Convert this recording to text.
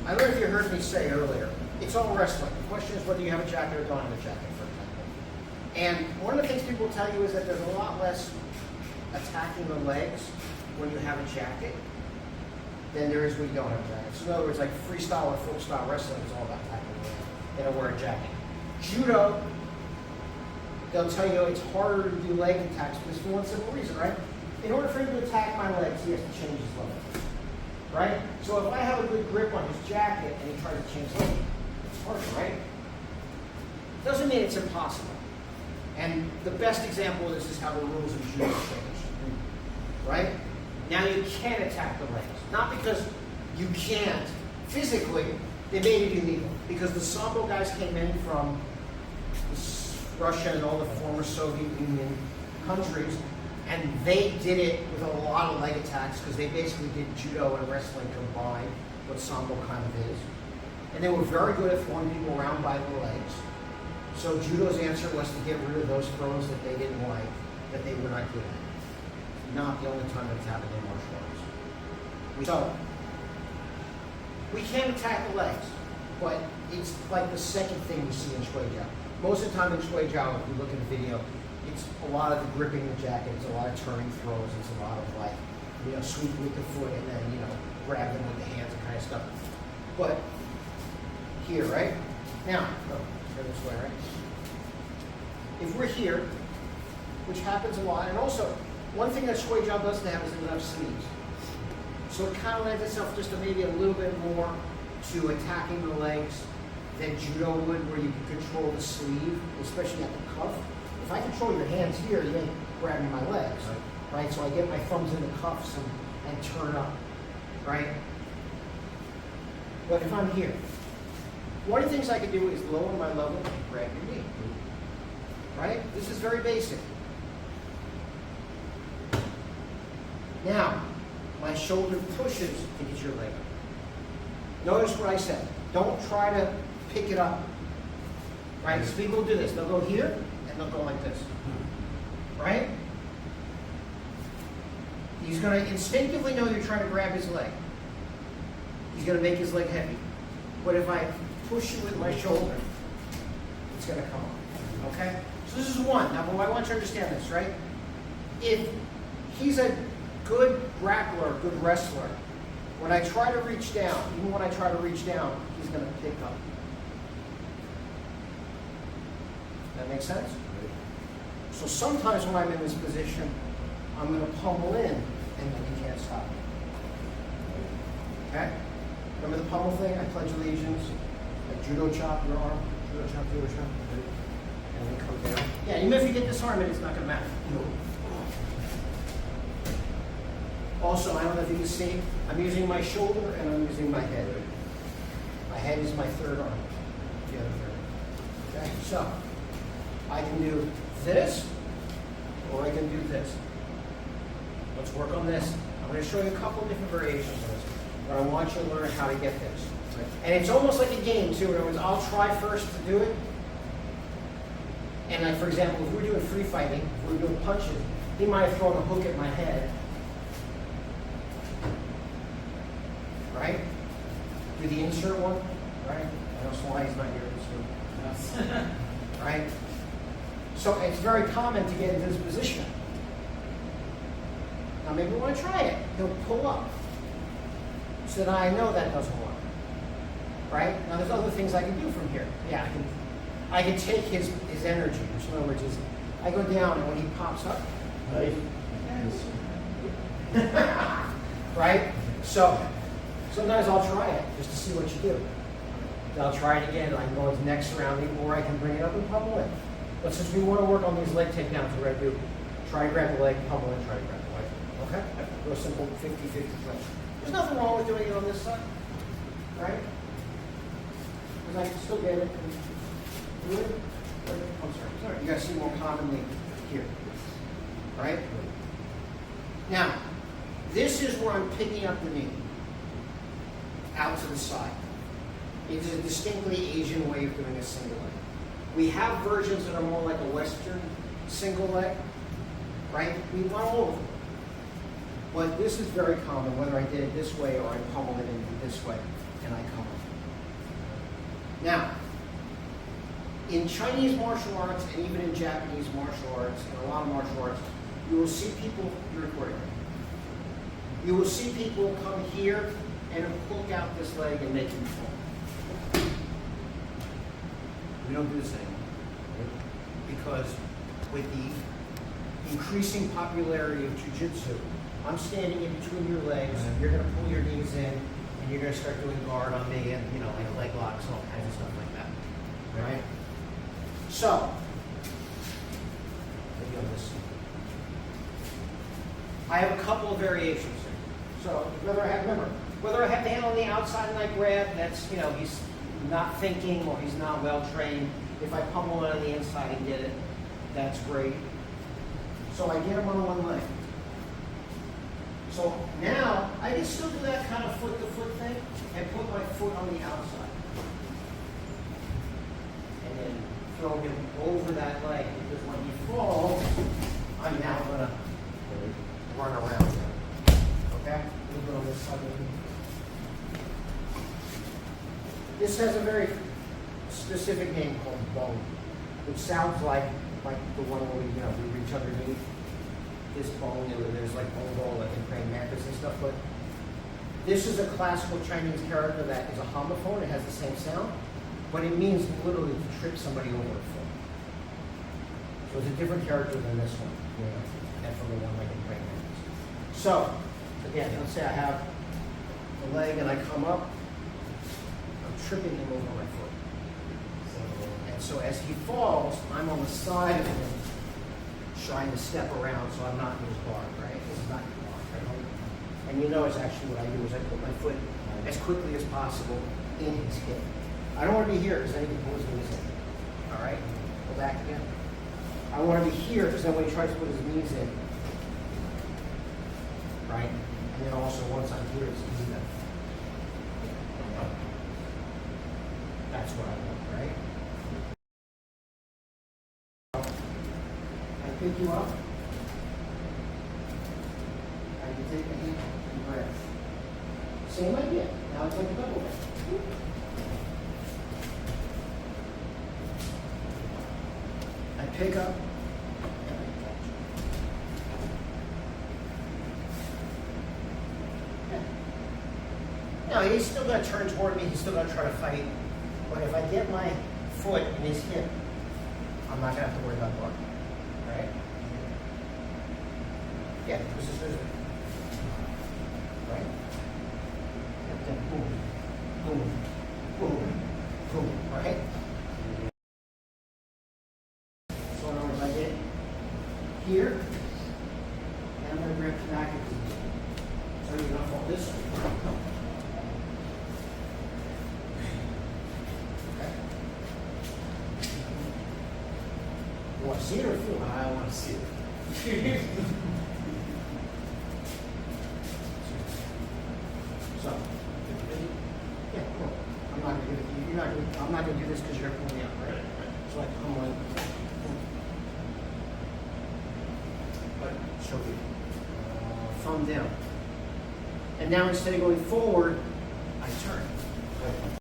I don't know if you heard me say earlier, it's all wrestling. The question is whether you have a jacket or don't have a jacket, for example. And one of the things people tell you is that there's a lot less attacking the legs when you have a jacket than there is when you don't have a jacket. So in other words, like freestyle or folk style wrestling is all about attacking the legs. They don't wear a jacket. Judo, they'll tell you it's harder to do leg attacks because for one simple reason, right? In order for him to attack my legs, he has to change his level. Right? So if I have a good grip on his jacket and he tries to change leg, it's harder, right? Doesn't mean it's impossible. And the best example of this is how the rules of judo changed. Right? Now you can attack the legs. Not because you can't. Physically, they made it illegal. Because the Sambo guys came in from Russia and all the former Soviet Union countries, and they did it with a lot of leg attacks because they basically did judo and wrestling combined, what Sambo kind of is. And they were very good at throwing people around by the legs. So judo's answer was to get rid of those throws that they didn't like, that they were not good at. Not the only time it's happened in martial arts. So, we can attack the legs, but it's like the second thing you see in Shuai Jiao. Most of the time in Shuai Jiao, if you look at the video, it's a lot of the gripping the jacket, it's a lot of turning throws, it's a lot of like, sweep with the foot and then, grab them with the hands and kind of stuff. But here, right? Now, go this way, right? If we're here, which happens a lot, and also, one thing that Shuai Jiao doesn't have is enough sleeves. So it kind of lends itself just to maybe a little bit more to attacking the legs than judo would, where you can control the sleeve, especially at the cuff. If I control your hands here, you ain't grabbing my legs, right? So I get my thumbs in the cuffs and turn up, right? But if I'm here, one of the things I can do is lower my level and grab your knee, right? This is very basic. Now, my shoulder pushes to get your leg up. Notice what I said. Don't try to pick it up, right? So people do this. They'll go here, and they'll go like this, right? He's going to instinctively know you're trying to grab his leg. He's going to make his leg heavy. But if I push you with my shoulder, it's going to come up, okay? So this is one. Now, but I want you to understand this, right? If he's a good grappler, good wrestler, when I try to reach down, even when I try to reach down, he's going to pick up. That makes sense? So sometimes when I'm in this position, I'm going to pummel in, and then he can't stop me. Okay? Remember the pummel thing? I pledge allegiance. I judo chop your arm. Judo chop, judo chop. And then come down. Yeah, even if you get disarmed, it's not going to matter. Also, I don't know if you can see, I'm using my shoulder and I'm using my head. My head is my third arm. The other third. Okay? So, I can do this, or I can do this. Let's work on this. I'm going to show you a couple of different variations of this, but I want you to learn how to get this. And it's almost like a game, too. In other words, I'll try first to do it. And like, for example, if we're doing free fighting, if we're doing punches, he might have thrown a hook at my head. Right? Do the insert one, right? I know Shuai's not here this week. Right? So it's very common to get into this position. Now maybe we want to try it. He'll pull up. So that I know that doesn't work. Right? Now there's other things I can do from here. Yeah, I can take his energy, which in other words is I go down and when he pops up, right? So sometimes I'll try it just to see what you do. Then I'll try it again. I can go his neck surrounding, or I can bring it up and pummel it. But since we want to work on these leg takedowns, we're going to do try to grab the leg, pummel it, try to grab the leg. Okay? Do a simple 50-50 play. There's nothing wrong with doing it on this side, right? Because I can still get it. I'm sorry. You guys see more commonly here, right? Now, this is where I'm picking up the knee out to the side. It is a distinctly Asian way of doing a single leg. We have versions that are more like a Western single leg, right? We want all of them. But this is very common, whether I did it this way or I pummel it in this way and I come up. Now, in Chinese martial arts and even in Japanese martial arts and a lot of martial arts, you will see people, you're recording, you will see people come here and hook out this leg and make him fall. We don't do this anymore. Because with the increasing popularity of jiu-jitsu, I'm standing in between your legs, you're gonna pull your knees in, and you're gonna start doing guard on me and, you know, like leg locks and all kinds of stuff like that, right? So, maybe on this. I have a couple of variations here. So, whether I have the hand on the outside and I grab, that's, you know, he's not thinking or he's not well trained. If I pummel it on the inside and get it, that's great. So I get him on one leg. So now I can still do that kind of foot-to-foot thing and put my foot on the outside. And then throw him over that leg, because when he falls, I'm now going to run around him. Okay? A little bit on this side. This has a very specific name called bone, which sounds like the one where we reach underneath this bone, and there's like bone roll, like in praying mantis and stuff. But this is a classical Chinese character that is a homophone. It has the same sound, but it means literally to trip somebody over a foot. So it's a different character than this one, and from the one like in praying mantis. So again, let's say I have the leg and I come up, I'm tripping him over my foot. So as he falls, I'm on the side of him, trying to step around so I'm not in his guard, right? This is not your guard, right? And you notice actually what I do is I put my foot as quickly as possible in his hip. I don't want to be here because then he can pull his knees in. All right? Go back again. I want to be here because then when he tries to put his knees in, right? And then also once I'm here, it's easy to. That's what I want, right? Pick you up. I can take a hand and grab. Same idea. Now it's like a double bend. I pick up. Now he's still going to turn toward me. He's still going to try to fight. But if I get my foot in his hip, I'm not going to have to worry about guard. Right? Yeah, this is right? And then boom, boom, boom, boom, right? So in other words, I get here, and I'm going to grab the back of the knee. So you're going to fall this way. You want to see it or feel it? I want to see it. So, yeah, cool. I'm not going to give it to you. I'm not going to do this because you're going to pull me up, right? So I come like, but show you. Thumb down. And now instead of going forward, I turn.